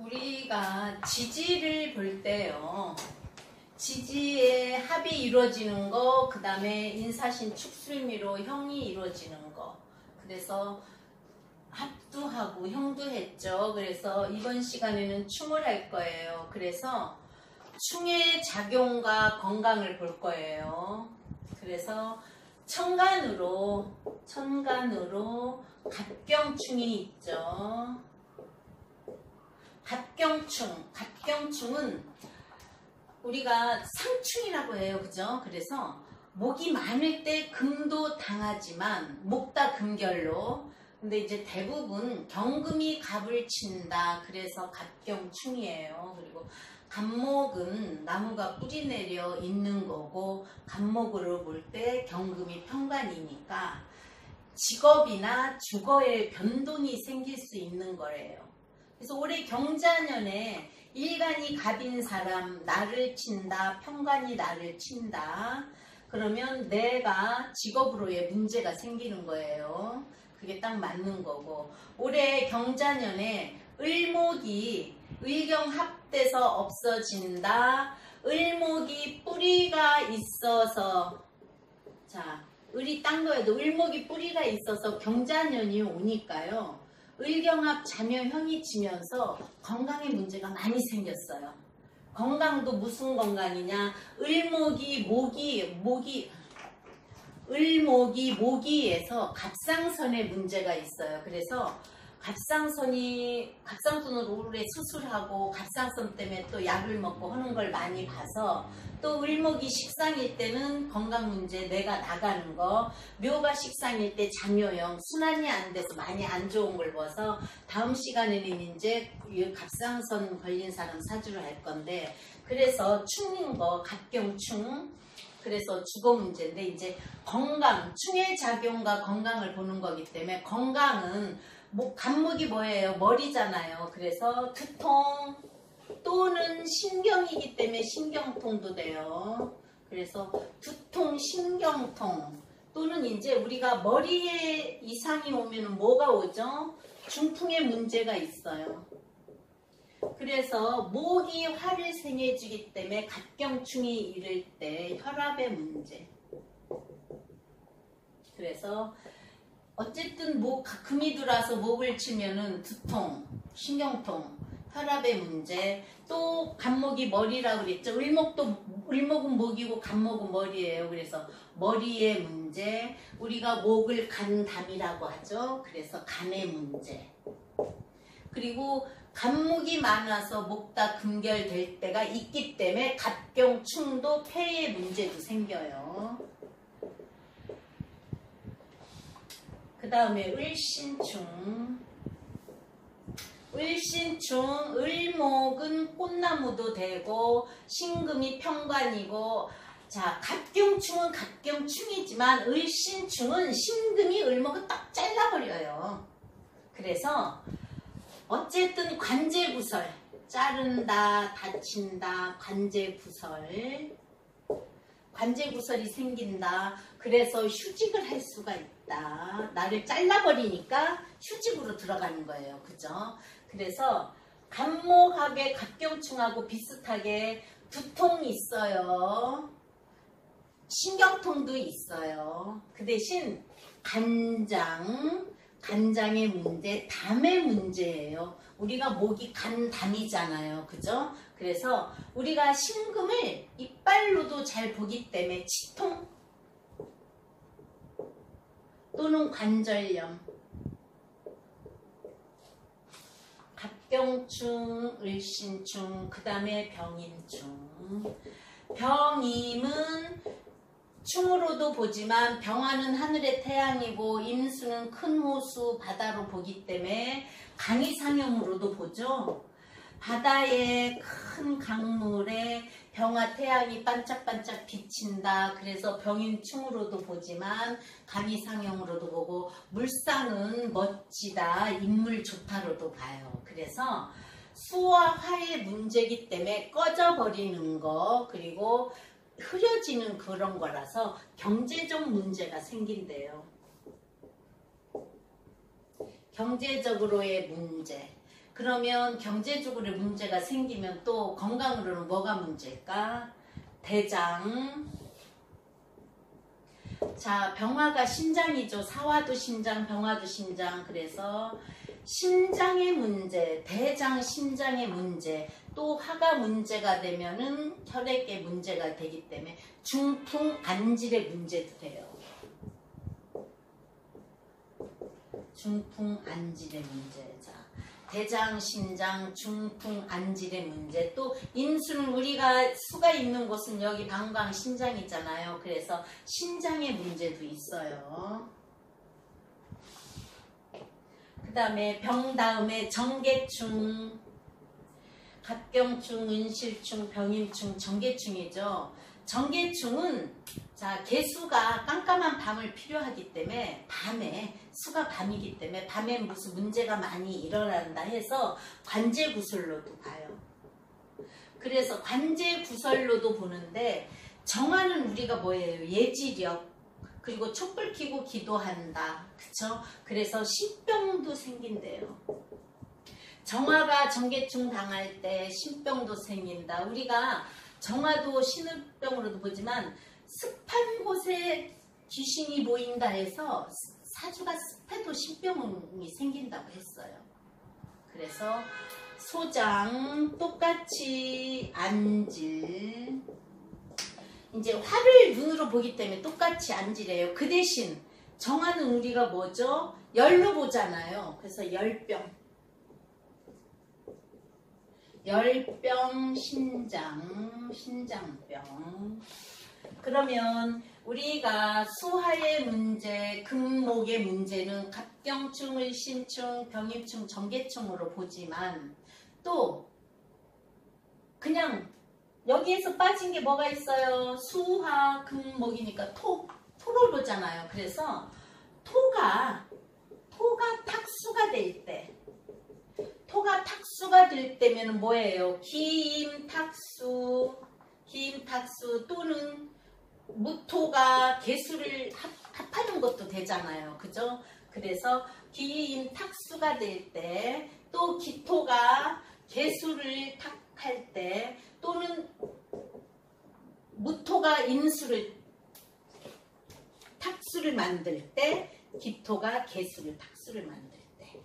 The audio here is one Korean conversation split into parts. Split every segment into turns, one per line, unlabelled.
우리가 지지를 볼 때요. 지지의 합이 이루어지는 거, 그 다음에 인사신 축술미로 형이 이루어지는 거. 그래서 합도 하고 형도 했죠. 그래서 이번 시간에는 충을 할 거예요. 그래서 충의 작용과 건강을 볼 거예요. 그래서 천간으로 갑경충이 있죠. 갑경충은 우리가 상충이라고 해요. 그죠? 그래서 목이 많을 때 금도 당하지만 목다 금결로. 근데 이제 대부분 경금이 갑을 친다. 그래서 갑경충이에요. 그리고 갑목은 나무가 뿌리 내려 있는 거고, 갑목으로 볼 때 경금이 편관이니까 직업이나 주거에 변동이 생길 수 있는 거래요. 그래서 올해 경자년에 일간이 갑인 사람 나를 친다, 편관이 나를 친다. 그러면 내가 직업으로의 문제가 생기는 거예요. 그게 딱 맞는 거고, 올해 경자년에 을목이 을경합돼서 없어진다. 을목이 뿌리가 있어서, 자, 을이 딴 거여도 을목이 뿌리가 있어서 경자년이 오니까요. 을경합 자묘형이 지면서 건강에 문제가 많이 생겼어요. 건강도 무슨 건강이냐? 을목이 모기에서 갑상선에 문제가 있어요. 그래서 갑상선으로 오래 수술하고 갑상선 때문에 또 약을 먹고 하는 걸 많이 봐서, 또 을목이 식상일 때는 건강 문제, 뇌가 나가는 거, 묘가 식상일 때 자묘형, 순환이 안 돼서 많이 안 좋은 걸 봐서 다음 시간에는 이제 갑상선 걸린 사람 사주를 할 건데, 그래서 충인 거 갑경충. 그래서 주거 문제인데, 이제 건강, 충의 작용과 건강을 보는 거기 때문에, 건강은 갑목이 뭐예요? 머리잖아요. 그래서 두통 또는 신경이기 때문에 신경통도 돼요. 그래서 두통, 신경통 또는 이제 우리가 머리에 이상이 오면 뭐가 오죠? 중풍의 문제가 있어요. 그래서 목이 화를 생해주기 때문에 갑경충이 이를 때 혈압의 문제. 그래서 어쨌든 금이 들어와서 목을 치면은 두통, 신경통, 혈압의 문제, 또 갑목이 머리라고 그랬죠. 을목은 목이고 갑목은 머리예요. 그래서 머리의 문제, 우리가 목을 간담이라고 하죠. 그래서 간의 문제. 그리고 갑목이 많아서 목다 금결될 때가 있기 때문에 갑경충도 폐의 문제도 생겨요. 그 다음에 을신충, 을목은 꽃나무도 되고 신금이 편관이고, 자, 갑경충은 갑경충이지만 을신충은 신금이 을목을 딱 잘라버려요. 그래서 어쨌든 관제구설, 자른다, 다친다, 관제구설이 생긴다. 그래서 휴직을 할 수가 있다. 나를 잘라버리니까 휴직으로 들어가는 거예요. 그죠? 그래서 갑목하게 갑경충하고 비슷하게 두통이 있어요. 신경통도 있어요. 그 대신 간장의 문제, 담의 문제예요. 우리가 목이 간담이잖아요. 그죠? 그래서 우리가 신금을 이빨로도 잘 보기 때문에 치통 또는 관절염, 갑경충, 을신충, 그 다음에 병임충. 병임은 충으로도 보지만 병화는 하늘의 태양이고 임수는 큰 호수 바다로 보기 때문에 강의상형으로도 보죠. 바다의 큰 강물에 병화 태양이 반짝반짝 비친다. 그래서 병임충으로도 보지만 강의상형으로도 보고, 물상은 멋지다, 인물 좋다로도 봐요. 그래서 수와 화의 문제이기 때문에 꺼져버리는 거, 그리고 흐려지는 그런 거라서 경제적 문제가 생긴대요. 경제적으로의 문제. 그러면 경제적으로 문제가 생기면 또 건강으로는 뭐가 문제일까? 대장. 자, 병화가 신장이죠. 사화도 신장, 병화도 신장. 그래서 심장의 문제, 대장 심장의 문제, 또 화가 문제가 되면은 혈액의 문제가 되기 때문에 중풍 안질의 문제도 돼요. 중풍 안질의 문제. 자, 대장, 심장, 중풍, 안질의 문제. 또 임수는 우리가 수가 있는 곳은 여기 방광, 신장 있잖아요. 그래서 신장의 문제도 있어요. 그 다음에 병 다음에 정계충, 갑경충, 은실충, 병임충, 정계충이죠. 정계충은 자, 개수가 깜깜한 밤을 필요하기 때문에 밤에 수가 밤이기 때문에 밤에 무슨 문제가 많이 일어난다 해서 관제구설로도 봐요. 그래서 관제구설로도 보는데 정화는 우리가 뭐예요? 예지력, 그리고 촛불 켜고 기도한다. 그쵸? 그래서 신병도 생긴대요. 정화가 정계충 당할 때 신병도 생긴다. 우리가 정화도 신우병으로도 보지만 습한 곳에 귀신이 모인다 해서 사주가 습해도 신병이 생긴다고 했어요. 그래서 소장 똑같이 안질. 이제 화를 눈으로 보기 때문에 똑같이 안지래요. 그 대신 정화는 우리가 뭐죠? 열로 보잖아요. 그래서 열병. 열병 신장, 신장병. 그러면 우리가 수화의 문제, 금목의 문제는 갑경충, 을신충, 병임충, 정계충으로 보지만 또 그냥 여기에서 빠진 게 뭐가 있어요? 수화, 금목이니까 토로 보잖아요. 그래서 토가 탁수가 될 때, 토가 탁수가 될 때면 뭐예요? 기임탁수 또는 무토가 개수를 합하는 것도 되잖아요. 그죠? 그래서 기임탁수가 될 때, 또 기토가 개수를 탁할 때, 또는 무토가 임수를 탁수를 만들 때, 기토가 개수를 탁수를 만들 때.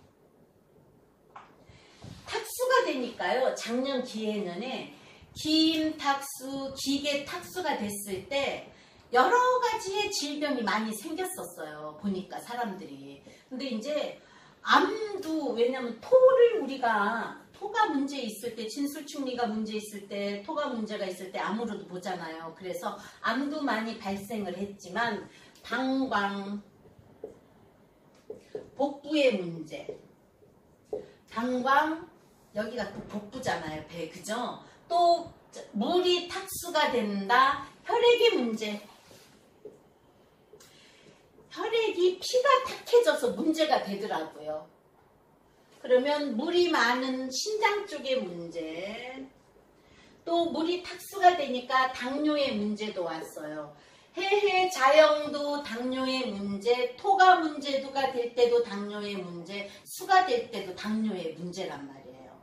탁수가 되니까요. 작년 기해년에 기임탁수, 기계탁수가 됐을 때 여러 가지의 질병이 많이 생겼었어요. 보니까 사람들이. 근데 이제 암도, 왜냐면 토를 우리가 토가 문제 있을 때, 진술충리가 문제 있을 때, 토가 문제가 있을 때 암으로도 보잖아요. 그래서 암도 많이 발생을 했지만 방광, 복부의 문제, 방광, 여기가 또 복부잖아요. 배, 그죠? 또 물이 탁수가 된다. 혈액의 문제. 혈액이 피가 탁해져서 문제가 되더라고요. 그러면 물이 많은 신장 쪽의 문제. 또 물이 탁수가 되니까 당뇨의 문제도 왔어요. 해해 자영도 당뇨의 문제, 토가 문제가 될 때도 당뇨의 문제, 수가 될 때도 당뇨의 문제란 말이에요.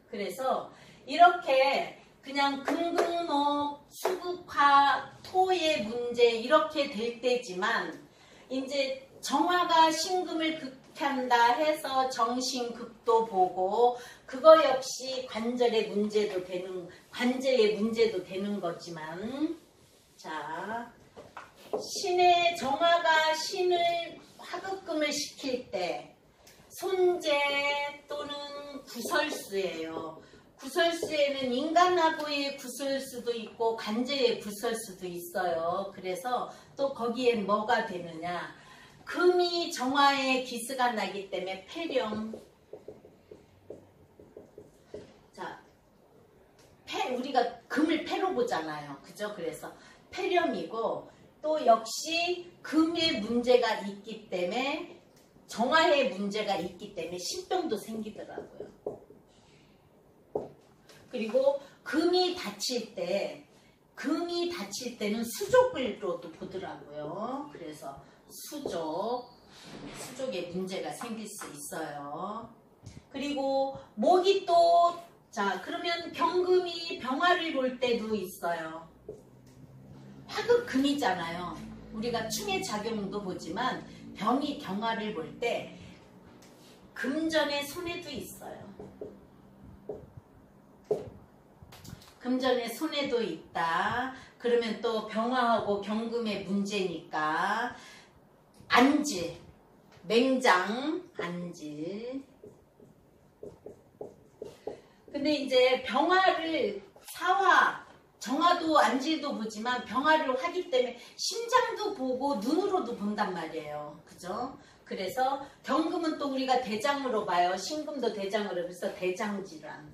그래서 이렇게 그냥 금극목, 수극화, 토의 문제 이렇게 될 때지만 이제 정화가 신금을 극한다 해서 정신극도 보고 그거 역시 관절의 문제도 되는, 관제의 문제도 되는 거지만, 자, 신의 정화가 신을 화극금을 시킬 때 손재 또는 구설수예요. 구설수에는 인간하고의 구설수도 있고 관제의 구설수도 있어요. 그래서 또 거기엔 뭐가 되느냐, 금이 정화에 기스가 나기 때문에 폐렴. 자, 우리가 금을 폐로 보잖아요. 그죠? 그래서 폐렴이고, 또 역시 금의 문제가 있기 때문에, 정화의 문제가 있기 때문에 신병도 생기더라고요. 그리고 금이 다칠 때는 수족을로도 보더라고요. 그래서 수족에 문제가 생길 수 있어요. 그리고 목이 또, 자, 그러면 경금이 병화를 볼 때도 있어요. 화극 금이잖아요. 우리가 충의 작용도 보지만 병이 경화를 볼 때 금전의 손해도 있어요. 금전의 손해도 있다. 그러면 또 병화하고 경금의 문제니까 안질, 맹장, 안질. 근데 이제 병화를 사화, 정화도 안질도 보지만 병화를 하기 때문에 심장도 보고 눈으로도 본단 말이에요. 그죠? 그래서 경금은 또 우리가 대장으로 봐요. 신금도 대장으로. 그래서 대장질환.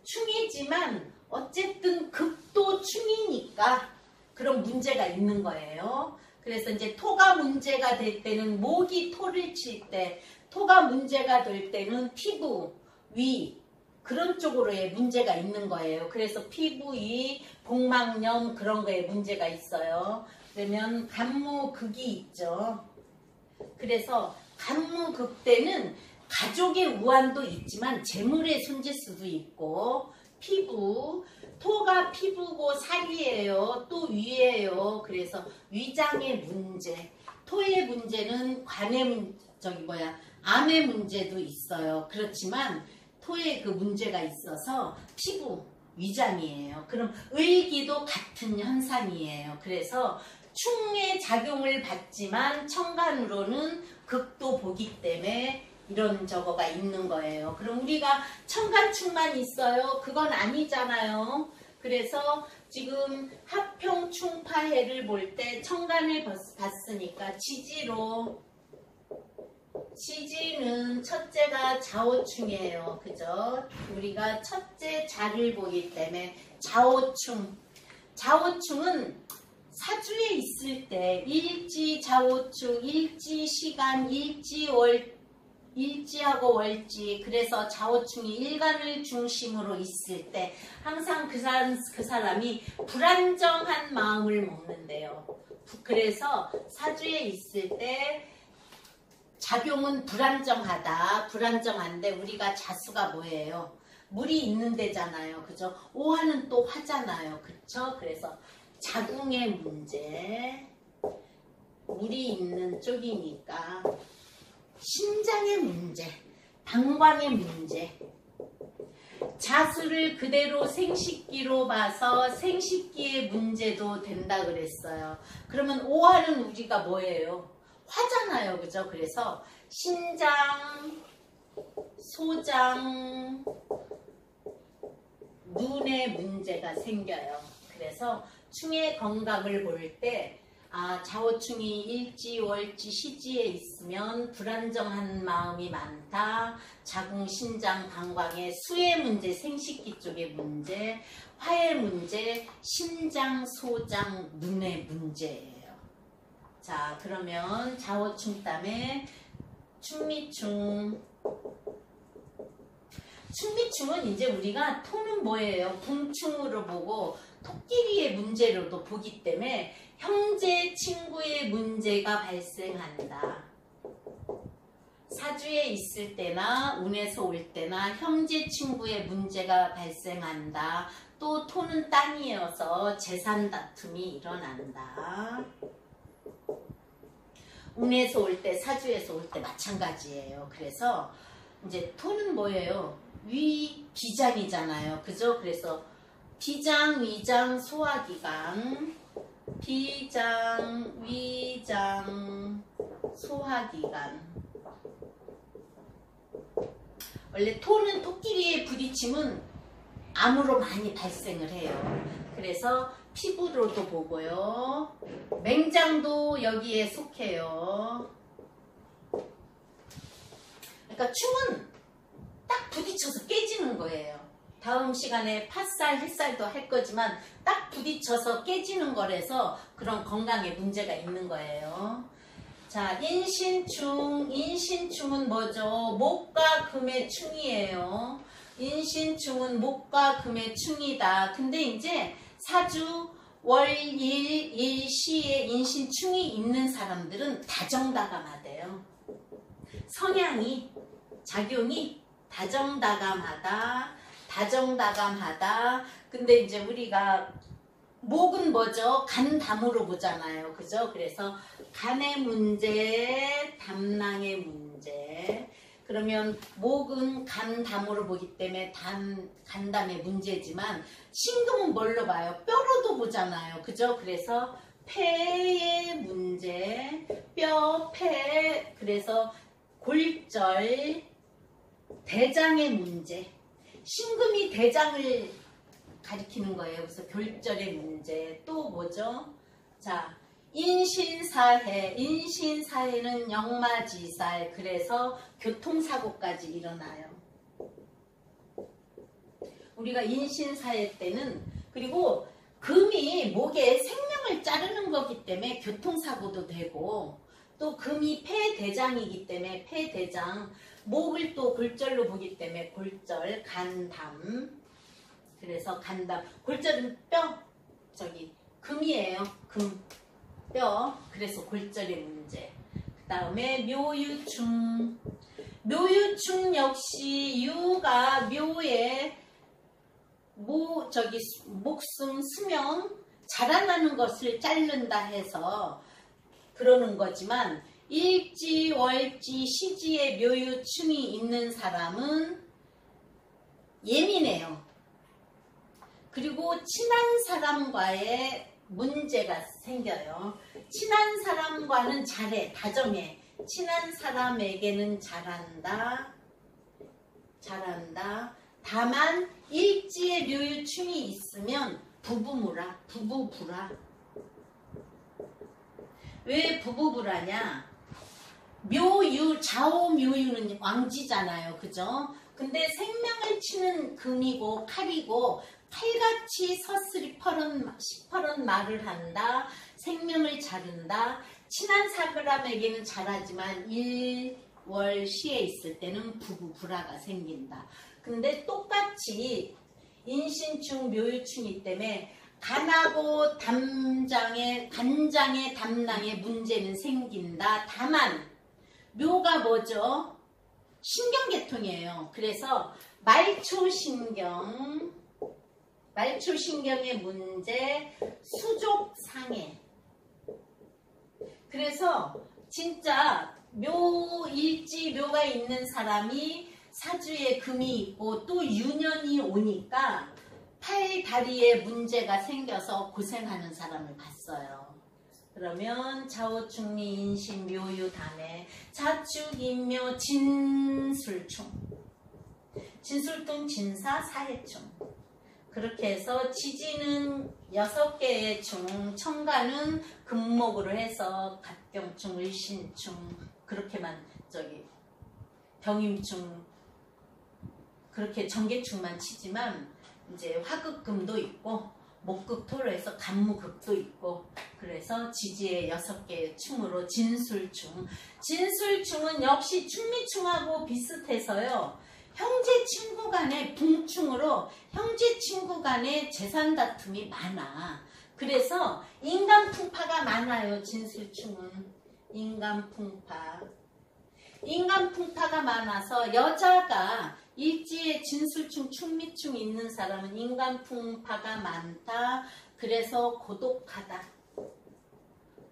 충이지만 어쨌든 극도 충이니까 그런 문제가 있는 거예요. 그래서 이제 토가 문제가 될 때는 목이 토를 칠 때, 토가 문제가 될 때는 피부, 위 그런 쪽으로의 문제가 있는 거예요. 그래서 피부, 위, 복막염 그런 거에 문제가 있어요. 그러면 간무극이 있죠. 그래서 간무극 때는 가족의 우환도 있지만 재물의 손질 수도 있고, 피부, 토가 피부고 살이에요. 또 위예요. 그래서 위장의 문제, 토의 문제는 암의 문제도 있어요. 그렇지만 토의 그 문제가 있어서 피부, 위장이에요. 그럼 을기도 같은 현상이에요. 그래서 충의 작용을 받지만 천간으로는 극도 보기 때문에 이런 저거가 있는 거예요. 그럼 우리가 천간충만 있어요? 그건 아니잖아요. 그래서 지금 합평충파해를 볼 때 천간을 봤으니까 지지로, 지지는 첫째가 자오충이에요. 그죠? 우리가 첫째 자를 보기 때문에 자오충. 자오충은 사주에 있을 때 일지자오충, 일지시간, 일지하고 월지, 그래서 자오충이 일간을 중심으로 있을 때 항상 그 사람이 불안정한 마음을 먹는데요. 그래서 사주에 있을 때 작용은 불안정하다. 불안정한데 우리가 자수가 뭐예요? 물이 있는 데잖아요. 그죠? 오화는 또 화잖아요. 그쵸? 그래서 자궁의 문제, 물이 있는 쪽이니까 심장의 문제, 방광의 문제. 자수를 그대로 생식기로 봐서 생식기의 문제도 된다 그랬어요. 그러면 오화는 우리가 뭐예요? 화잖아요. 그죠? 그래서 신장, 소장, 눈의 문제가 생겨요. 그래서 충의 건강을 볼 때 자오충이 일지, 월지, 시지에 있으면 불안정한 마음이 많다. 자궁, 신장, 방광의 수의 문제, 생식기 쪽의 문제, 화의 문제, 심장, 소장, 눈의 문제예요. 자, 그러면 자오충 다음에 충미충. 충미충은 이제 우리가 토는 뭐예요? 궁충으로 보고 토끼리의 문제로도 보기 때문에 형제, 친구의 문제가 발생한다. 사주에 있을 때나 운에서 올 때나 형제, 친구의 문제가 발생한다. 또 토는 땅이어서 재산 다툼이 일어난다. 운에서 올 때, 사주에서 올 때 마찬가지예요. 그래서 이제 토는 뭐예요? 위, 비장이잖아요. 그죠? 그래서 비장, 위장, 소화기관, 비장, 위장, 소화기관. 원래 토는 토끼리의 부딪힘은 암으로 많이 발생을 해요. 그래서 피부로도 보고요. 맹장도 여기에 속해요. 그러니까 충은 딱 부딪혀서 깨지는 거예요. 다음 시간에 팥살, 햇살도 할 거지만 딱 부딪혀서 깨지는 거라서 그런 건강에 문제가 있는 거예요. 자, 인신충. 인신충은 뭐죠? 목과 금의 충이에요. 인신충은 목과 금의 충이다. 근데 이제 사주, 월, 일, 일시에 인신충이 있는 사람들은 다정다감하대요. 성향이 작용이 다정다감하다. 근데 이제 우리가 목은 뭐죠? 간담으로 보잖아요. 그죠? 그래서 간의 문제, 담낭의 문제. 그러면 목은 간담으로 보기 때문에 간담의 문제지만 신금은 뭘로 봐요? 뼈로도 보잖아요. 그죠? 그래서 폐의 문제, 뼈, 폐, 그래서 골절, 대장의 문제. 신금이 대장을 가리키는 거예요. 그래서 골절의 문제. 또 뭐죠? 자, 인신사해는 역마지살. 그래서 교통사고까지 일어나요. 우리가 인신사해 때는, 그리고 금이 목에 생명을 자르는 거기 때문에 교통사고도 되고, 또 금이 폐대장이기 때문에 폐대장, 목을 또 골절로 보기 때문에 골절, 간담. 그래서 간담, 골절은 뼈, 금이에요. 금, 뼈. 그래서 골절의 문제. 그 다음에 묘유충. 묘유충 역시 유가 묘에 목숨, 수명, 자라나는 것을 자른다 해서 그러는 거지만, 일지, 월지, 시지에 묘유충이 있는 사람은 예민해요. 그리고 친한 사람과의 문제가 생겨요. 친한 사람과는 잘해, 다정해. 친한 사람에게는 잘한다. 다만 일지에 묘유충이 있으면 부부무라, 부부부라. 왜 부부부라냐? 좌오묘유는 왕지잖아요. 그죠? 근데 생명을 치는 금이고 칼이고, 칼같이 시퍼런 말을 한다. 생명을 자른다. 친한 사람에게는 잘하지만 일월시에 있을 때는 부부불화가 생긴다. 근데 똑같이 인신충, 묘유충이기 때문에 간하고 간장의 담낭에 문제는 생긴다. 다만 묘가 뭐죠? 신경계통이에요. 그래서 말초신경의 문제, 수족상해. 그래서 진짜 묘가 있는 사람이 사주에 금이 있고 또 유년이 오니까 팔, 다리에 문제가 생겨서 고생하는 사람을 봤어요. 그러면 좌우충리, 인신, 묘유, 담해, 자축, 인묘, 진술충. 진술충, 진사, 사해충. 그렇게 해서 지지는 6개의 충, 청가는 금목으로 해서 갑경충, 을신충, 그렇게만 병임충, 그렇게 정계충만 치지만 이제 화극금도 있고 목극토로 해서 간무극도 있고, 그래서 지지의 6개의 충으로 진술충. 진술충은 역시 충미충하고 비슷해서요. 형제 친구 간의 붕충으로 형제 친구 간의 재산 다툼이 많아. 그래서 인간풍파가 많아요. 진술충은 인간풍파가 많아서 여자가 일지에 진술충, 충미충 있는 사람은 인간풍파가 많다. 그래서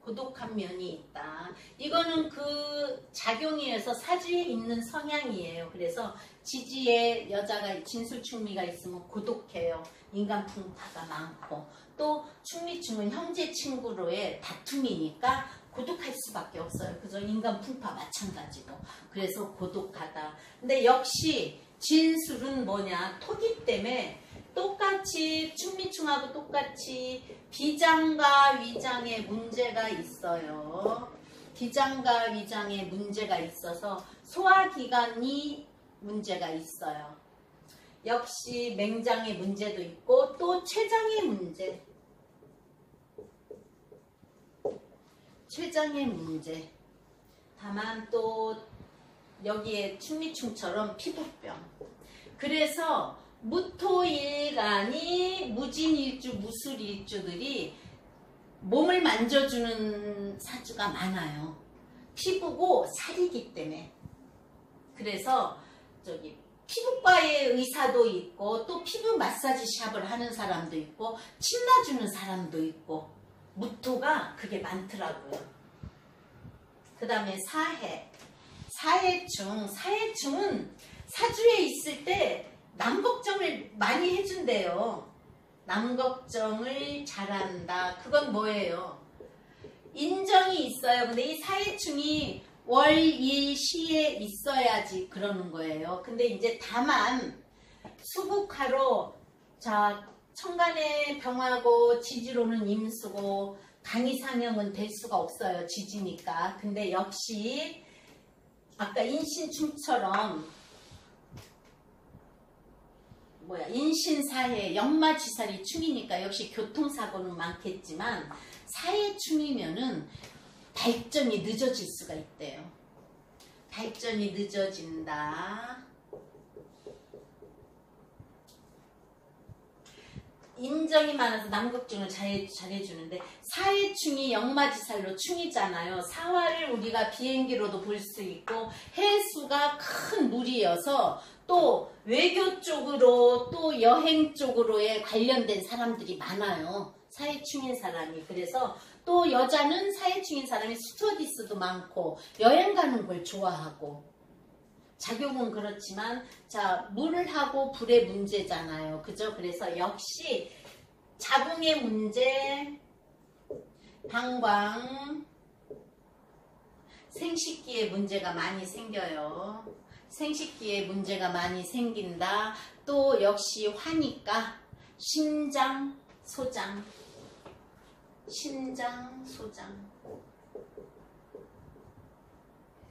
고독한 면이 있다. 이거는 그 작용이어서 사주에 있는 성향이에요. 그래서 지지에 여자가 진술충미가 있으면 고독해요. 인간풍파가 많고, 또 충미충은 형제 친구로의 다툼이니까 고독할 수밖에 없어요. 그죠? 인간풍파 마찬가지고. 그래서 고독하다. 근데 역시 진술은 뭐냐? 토기 때문에 똑같이 충미충하고 똑같이 비장과 위장에 문제가 있어요. 비장과 위장에 문제가 있어서 소화기관이 문제가 있어요. 역시 맹장의 문제도 있고 또 췌장의 문제. 다만 또 여기에 충미충처럼 피부병. 그래서 무토일간이 무진일주, 무술일주들이 몸을 만져주는 사주가 많아요. 피부고 살이기 때문에. 그래서 저기 피부과의 의사도 있고 또 피부 마사지 샵을 하는 사람도 있고 침 놔주는 사람도 있고 무토가 그게 많더라고요. 그 다음에 사해충은 사주에 있을 때 남 걱정을 많이 해준대요. 남 걱정을 잘한다. 그건 뭐예요? 인정이 있어요. 근데 이 사해충이 월일시에 있어야지 그러는 거예요. 근데 이제 다만 수국화로 자 천간에 병하고 지지로는 임수고 간이상형은 될 수가 없어요. 지지니까. 근데 역시 아까 인신충처럼 인신사해 역마지살이 충이니까 역시 교통사고는 많겠지만 사해충이면은 발전이 늦어질 수가 있대요. 발전이 늦어진다. 인정이 많아서 남 걱정을 잘해주는데 사해충이 역마지살로 충이잖아요. 사화를 우리가 비행기로도 볼 수 있고 해수가 큰 물이어서 또 외교 쪽으로 또 여행 쪽으로에 관련된 사람들이 많아요. 사해충인 사람이. 그래서 또 여자는 사해충인 사람이 스튜어디스도 많고 여행 가는 걸 좋아하고 작용은 그렇지만 자 물하고 불의 문제잖아요. 그죠? 그래서 역시 자궁의 문제, 방광, 생식기에 문제가 많이 생겨요. 생식기에 문제가 많이 생긴다. 또 역시 화니까 심장, 소장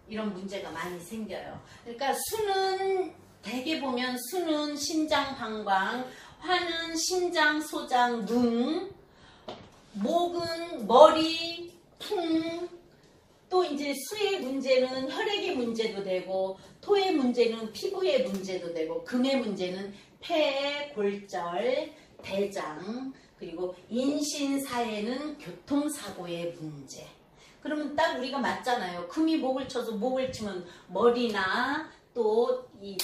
이런 문제가 많이 생겨요. 그러니까 수는 대개 보면 수는 심장, 방광, 화는 심장, 소장, 눈, 목은 머리, 풍, 또 이제 수의 문제는 혈액의 문제도 되고 토의 문제는 피부의 문제도 되고 금의 문제는 폐, 골절, 대장, 그리고 인신사해는 교통사고의 문제. 그러면 딱 우리가 맞잖아요. 금이 목을 쳐서 목을 치면 머리나 또 이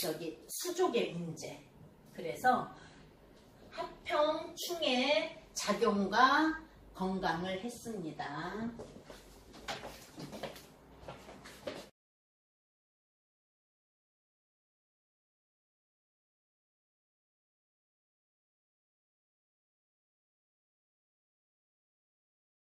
수족의 문제. 그래서 합평충의 작용과 건강을 했습니다.